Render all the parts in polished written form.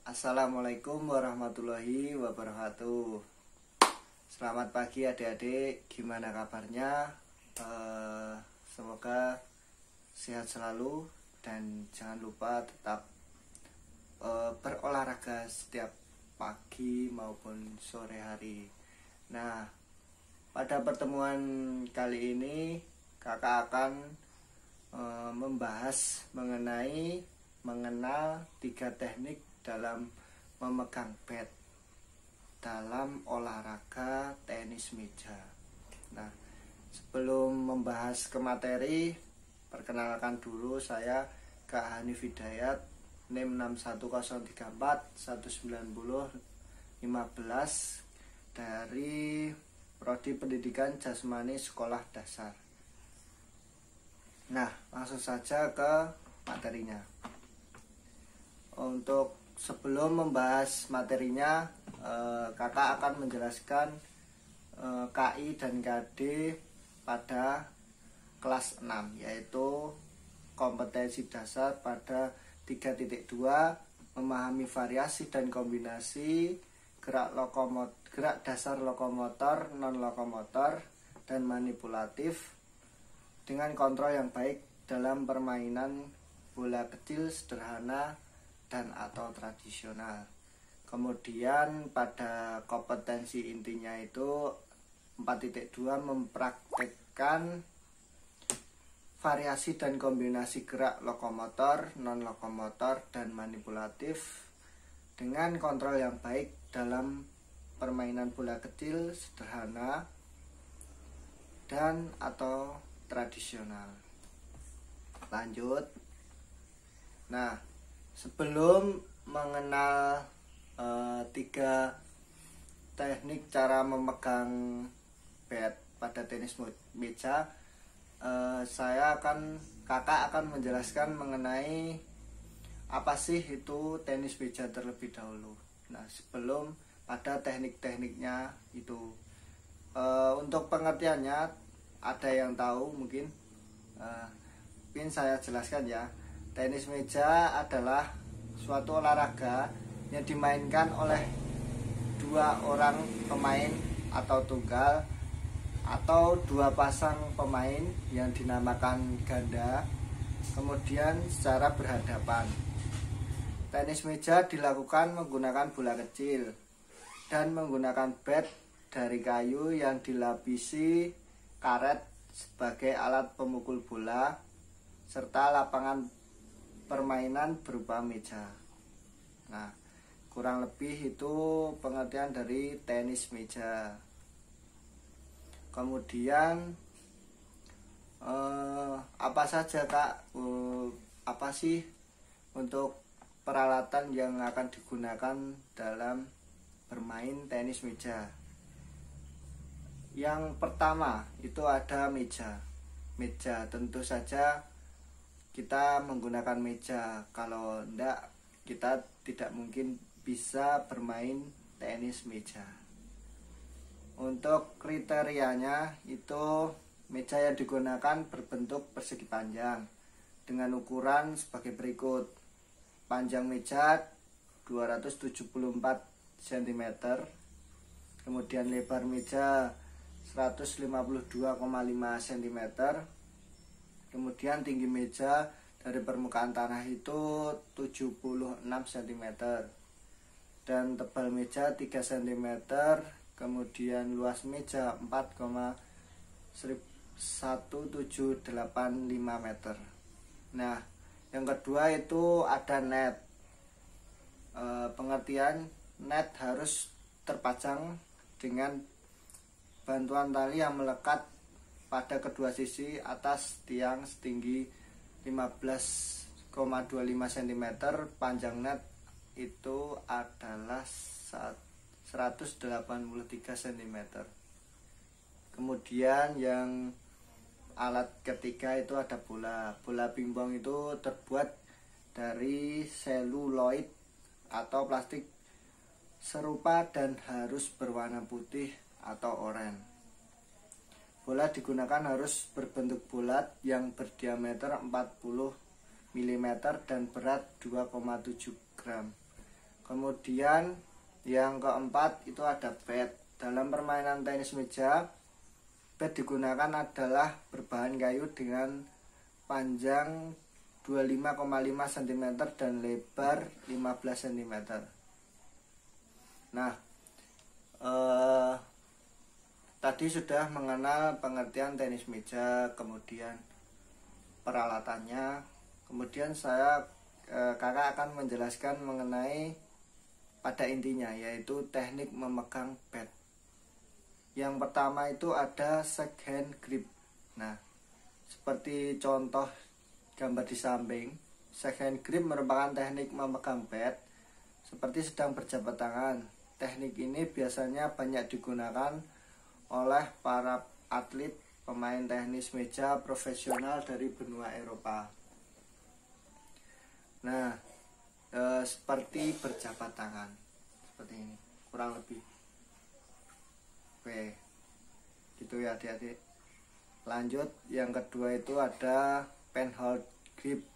Assalamualaikum warahmatullahi wabarakatuh. Selamat pagi adik-adik, gimana kabarnya? Semoga sehat selalu dan jangan lupa tetap berolahraga setiap pagi maupun sore hari. Nah, pada pertemuan kali ini kakak akan membahas mengenal 3 teknik dalam memegang bat dalam olahraga tenis meja. Nah, sebelum membahas ke materi, perkenalkan dulu, saya Kak Hanif Hidayat, NIM 61034190015 dari Prodi Pendidikan Jasmani Sekolah Dasar. Nah, langsung saja ke materinya. Untuk sebelum membahas materinya, kakak akan menjelaskan KI dan KD pada kelas 6, yaitu kompetensi dasar pada 3.2, memahami variasi dan kombinasi gerak dasar lokomotor, non-lokomotor, dan manipulatif dengan kontrol yang baik dalam permainan bola kecil sederhana dan atau tradisional. Kemudian pada kompetensi intinya itu 4.2, mempraktekkan variasi dan kombinasi gerak lokomotor, non-lokomotor, dan manipulatif dengan kontrol yang baik dalam permainan bola kecil sederhana dan atau tradisional. Lanjut. Nah, sebelum mengenal 3 teknik cara memegang bat pada tenis meja, kakak akan menjelaskan mengenai apa sih itu tenis meja terlebih dahulu. Nah, sebelum pada teknik-tekniknya itu, untuk pengertiannya ada yang tahu mungkin saya jelaskan ya. Tenis meja adalah suatu olahraga yang dimainkan oleh 2 orang pemain atau tunggal atau 2 pasang pemain yang dinamakan ganda, kemudian secara berhadapan. Tenis meja dilakukan menggunakan bola kecil dan menggunakan bat dari kayu yang dilapisi karet sebagai alat pemukul bola, serta lapangan permainan berupa meja. Nah, kurang lebih itu pengertian dari tenis meja. Kemudian apa saja Kak? Apa sih untuk peralatan yang akan digunakan dalam bermain tenis meja? Yang pertama itu ada meja. Meja tentu saja kita menggunakan meja, kalau enggak kita tidak mungkin bisa bermain tenis meja. Untuk kriterianya itu meja yang digunakan berbentuk persegi panjang dengan ukuran sebagai berikut. Panjang meja 274 cm, kemudian lebar meja 152,5 cm, kemudian tinggi meja dari permukaan tanah itu 76 cm, dan tebal meja 3 cm, kemudian luas meja 4,1785 meter. Nah, yang kedua itu ada net. Pengertian net harus terpajang dengan bantuan tali yang melekat pada kedua sisi atas tiang setinggi 15,25 cm. Panjang net itu adalah 183 cm. Kemudian yang alat ketiga itu ada bola. Bola pingpong itu terbuat dari seluloid atau plastik serupa dan harus berwarna putih atau oranye. Bola digunakan harus berbentuk bulat yang berdiameter 40 mm dan berat 2,7 gram. Kemudian yang keempat itu ada pad. Dalam permainan tenis meja, pad digunakan adalah berbahan kayu dengan panjang 25,5 cm dan lebar 15 cm. Nah, tadi sudah mengenal pengertian tenis meja, kemudian peralatannya. Kemudian kakak akan menjelaskan mengenai pada intinya, yaitu teknik memegang pad. Yang pertama itu ada shake hand grip. Nah, seperti contoh gambar di samping, shake hand grip merupakan teknik memegang pad seperti sedang berjabat tangan. Teknik ini biasanya banyak digunakan oleh para atlet pemain tenis meja profesional dari benua Eropa. Nah, seperti berjabat tangan seperti ini kurang lebih. Oke, gitu ya adik-adik. Lanjut, yang kedua itu ada penhold grip.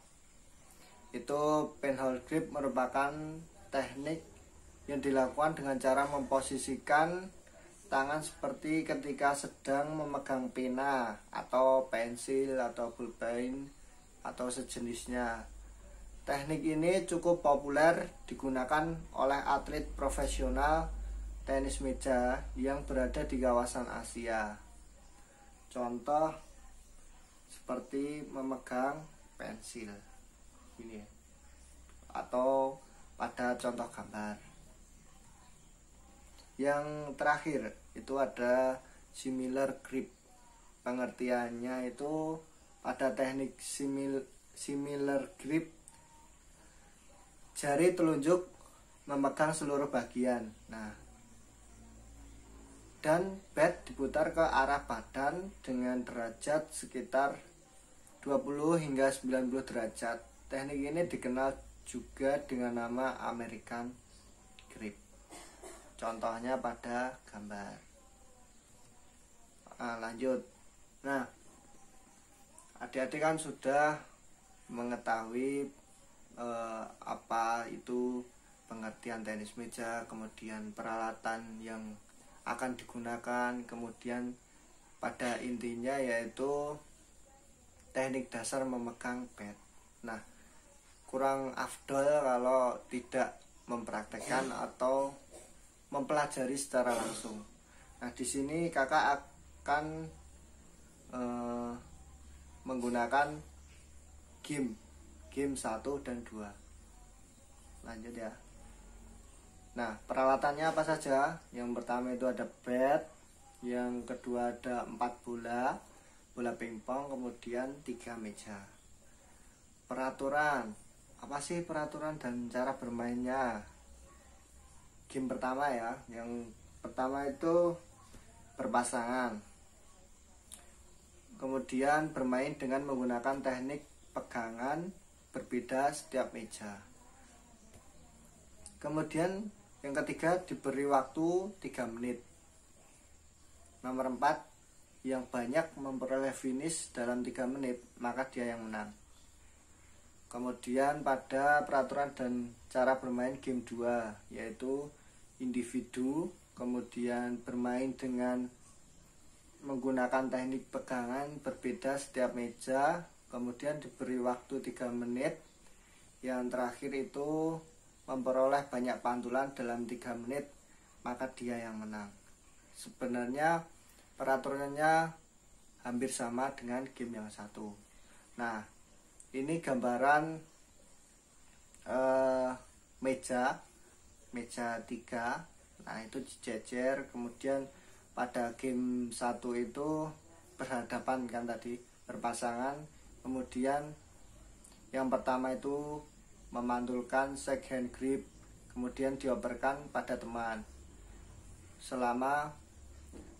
Itu penhold grip merupakan teknik yang dilakukan dengan cara memposisikan tangan seperti ketika sedang memegang pena atau pensil atau pulpen atau sejenisnya. Teknik ini cukup populer digunakan oleh atlet profesional tenis meja yang berada di kawasan Asia. Contoh seperti memegang pensil ini, atau pada contoh gambar. Yang terakhir itu ada similar grip. Pengertiannya itu pada teknik similar grip, jari telunjuk memegang seluruh bagian. Nah, dan pad diputar ke arah badan dengan derajat sekitar 20 hingga 90 derajat. Teknik ini dikenal juga dengan nama American grip. Contohnya pada gambar. Lanjut. Nah, adik-adik kan sudah mengetahui apa itu pengertian tenis meja, kemudian peralatan yang akan digunakan, kemudian pada intinya yaitu teknik dasar memegang pad. Nah, kurang afdol kalau tidak mempraktekkan atau mempelajari secara langsung. Nah, di sini kakak akan menggunakan game 1 dan 2. Lanjut ya. Nah, peralatannya apa saja? Yang pertama itu ada bat, yang kedua ada 4 bola pingpong, kemudian 3 meja. Peraturan, apa sih peraturan dan cara bermainnya? Game pertama ya, yang pertama itu berpasangan. Kemudian bermain dengan menggunakan teknik pegangan berbeda setiap meja. Kemudian yang ketiga diberi waktu 3 menit. Nomor 4, yang banyak memperoleh finish dalam 3 menit, maka dia yang menang. Kemudian pada peraturan dan cara bermain game 2, yaitu individu, kemudian bermain dengan menggunakan teknik pegangan berbeda setiap meja, kemudian diberi waktu 3 menit. Yang terakhir itu memperoleh banyak pantulan dalam 3 menit, maka dia yang menang. Sebenarnya peraturannya hampir sama dengan game yang satu. Nah, ini gambaran meja 3. Nah, itu dijejer. Kemudian pada game 1 itu berhadapan kan tadi, berpasangan. Kemudian yang pertama itu memantulkan shake hand grip, kemudian dioperkan pada teman. Selama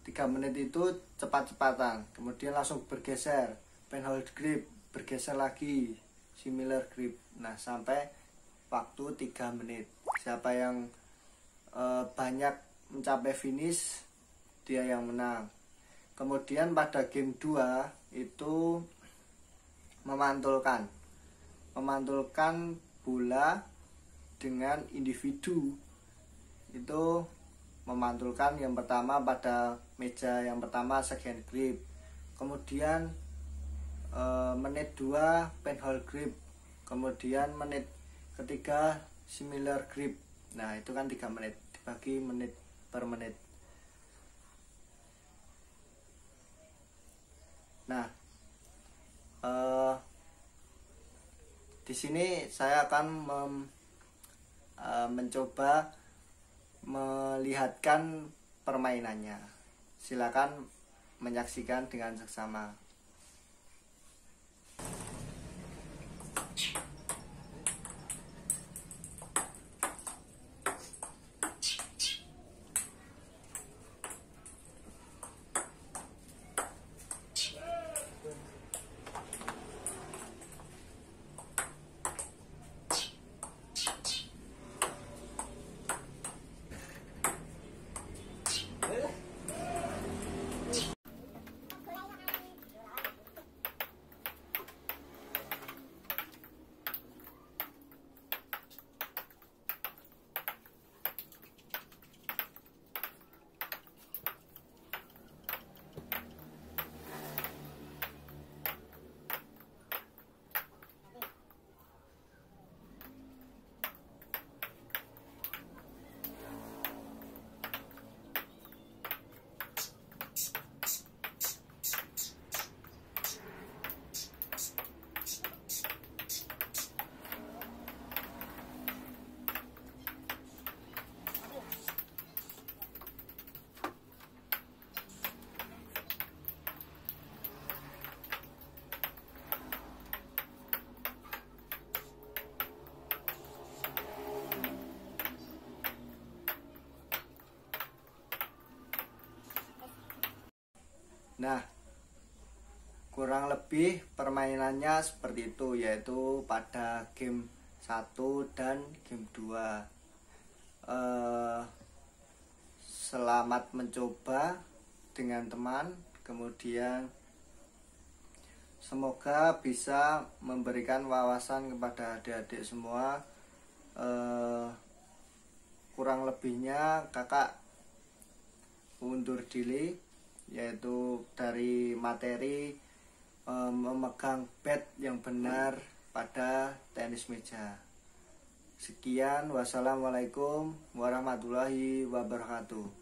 3 menit itu cepat-cepatan, kemudian langsung bergeser, penhold grip, bergeser lagi, similar grip. Nah, sampai waktu 3 menit. Siapa yang banyak mencapai finish, dia yang menang. Kemudian pada game 2 itu memantulkan bola dengan individu itu memantulkan yang pertama pada meja yang pertama second grip, kemudian menit 2 penhold grip, kemudian menit ketiga similar grip. Nah itu kan 3 menit dibagi menit per menit. Nah di sini saya akan mencoba melihatkan permainannya. Silakan menyaksikan dengan seksama. Nah, kurang lebih permainannya seperti itu, yaitu pada game 1 dan game 2. Selamat mencoba dengan teman, kemudian semoga bisa memberikan wawasan kepada adik-adik semua. Kurang lebihnya kakak undur diri, yaitu dari materi memegang bat yang benar pada tenis meja. Sekian, wassalamualaikum warahmatullahi wabarakatuh.